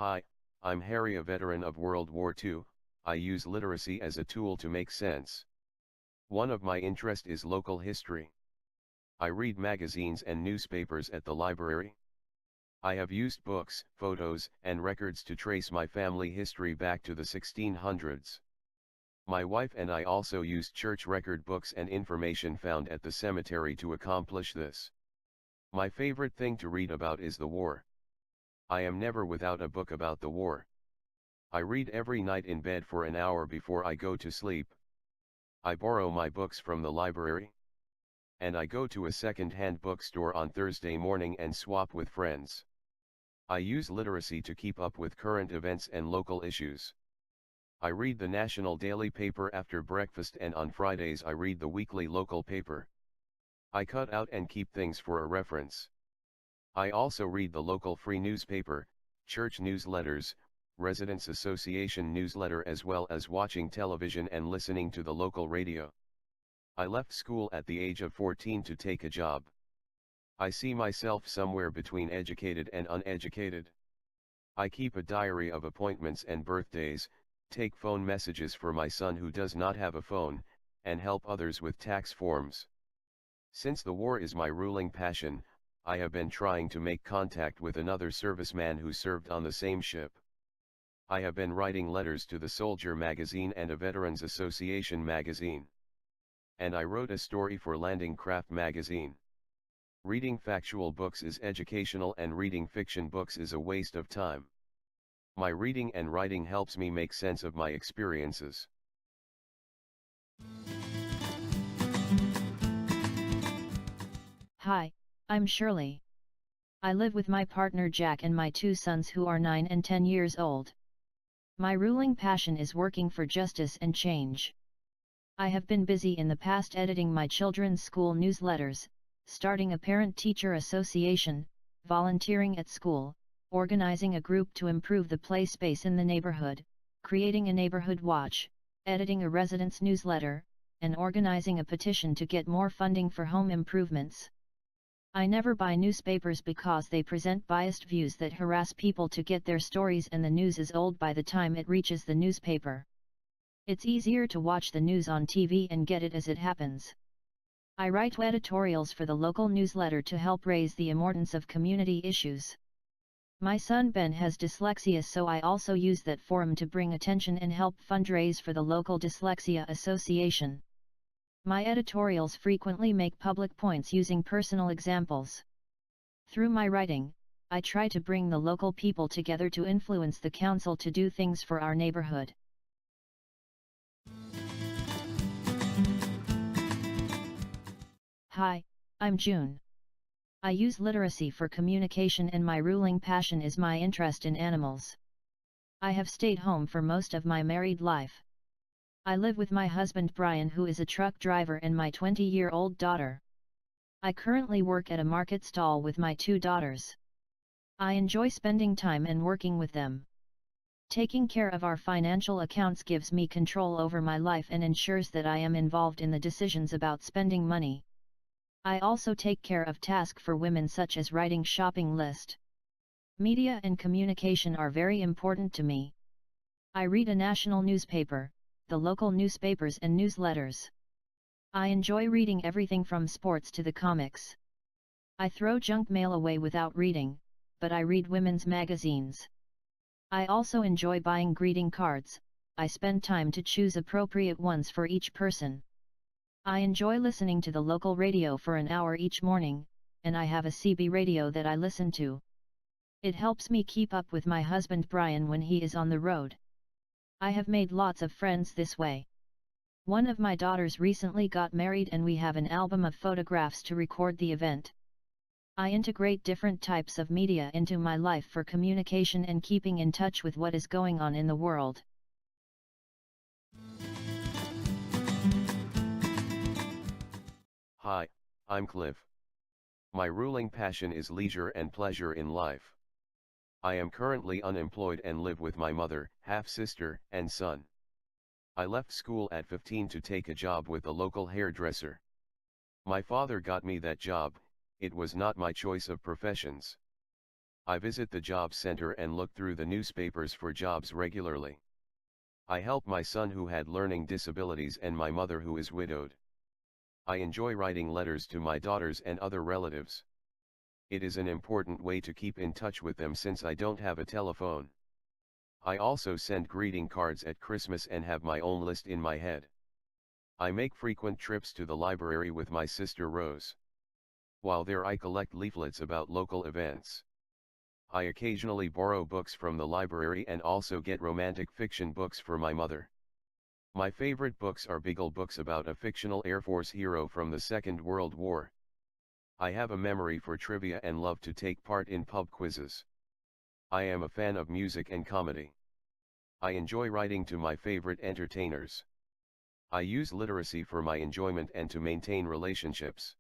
Hi, I'm Harry, a veteran of World War II. I use literacy as a tool to make sense. One of my interests is local history. I read magazines and newspapers at the library. I have used books, photos, and records to trace my family history back to the 1600s. My wife and I also used church record books and information found at the cemetery to accomplish this. My favorite thing to read about is the war. I am never without a book about the war. I read every night in bed for an hour before I go to sleep. I borrow my books from the library. And I go to a second-hand bookstore on Thursday morning and swap with friends. I use literacy to keep up with current events and local issues. I read the national daily paper after breakfast, and on Fridays I read the weekly local paper. I cut out and keep things for a reference. I also read the local free newspaper, church newsletters, residents association newsletter, as well as watching television and listening to the local radio. I left school at the age of 14 to take a job. I see myself somewhere between educated and uneducated. I keep a diary of appointments and birthdays, take phone messages for my son who does not have a phone, and help others with tax forms. Since the war is my ruling passion, I have been trying to make contact with another serviceman who served on the same ship. I have been writing letters to the Soldier magazine and a Veterans Association magazine. And I wrote a story for Landing Craft magazine. Reading factual books is educational, and reading fiction books is a waste of time. My reading and writing helps me make sense of my experiences. Hi, I'm Shirley. I live with my partner Jack and my two sons who are 9 and 10 years old. My ruling passion is working for justice and change. I have been busy in the past editing my children's school newsletters, starting a parent-teacher association, volunteering at school, organizing a group to improve the play space in the neighborhood, creating a neighborhood watch, editing a residents' newsletter, and organizing a petition to get more funding for home improvements. I never buy newspapers because they present biased views that harass people to get their stories, and the news is old by the time it reaches the newspaper. It's easier to watch the news on TV and get it as it happens. I write editorials for the local newsletter to help raise the importance of community issues. My son Ben has dyslexia, so I also use that forum to bring attention and help fundraise for the local Dyslexia Association. My editorials frequently make public points using personal examples. Through my writing, I try to bring the local people together to influence the council to do things for our neighborhood. Hi, I'm June. I use literacy for communication, and my ruling passion is my interest in animals. I have stayed home for most of my married life. I live with my husband Brian, who is a truck driver, and my 20-year-old daughter. I currently work at a market stall with my two daughters. I enjoy spending time and working with them. Taking care of our financial accounts gives me control over my life and ensures that I am involved in the decisions about spending money. I also take care of tasks for women, such as writing shopping list. Media and communication are very important to me. I read a national newspaper, the local newspapers and newsletters. I enjoy reading everything from sports to the comics. I throw junk mail away without reading, but I read women's magazines. I also enjoy buying greeting cards. I spend time to choose appropriate ones for each person. I enjoy listening to the local radio for an hour each morning, and I have a CB radio that I listen to. It helps me keep up with my husband Brian when he is on the road. I have made lots of friends this way. One of my daughters recently got married, and we have an album of photographs to record the event. I integrate different types of media into my life for communication and keeping in touch with what is going on in the world. Hi, I'm Cliff. My ruling passion is leisure and pleasure in life. I am currently unemployed and live with my mother, half-sister, and son. I left school at 15 to take a job with a local hairdresser. My father got me that job. It was not my choice of professions. I visit the job center and look through the newspapers for jobs regularly. I help my son who had learning disabilities and my mother who is widowed. I enjoy writing letters to my daughters and other relatives. It is an important way to keep in touch with them since I don't have a telephone. I also send greeting cards at Christmas and have my own list in my head. I make frequent trips to the library with my sister Rose. While there I collect leaflets about local events. I occasionally borrow books from the library and also get romantic fiction books for my mother. My favorite books are Beagle books about a fictional Air Force hero from the Second World War. I have a memory for trivia and love to take part in pub quizzes. I am a fan of music and comedy. I enjoy writing to my favorite entertainers. I use literacy for my enjoyment and to maintain relationships.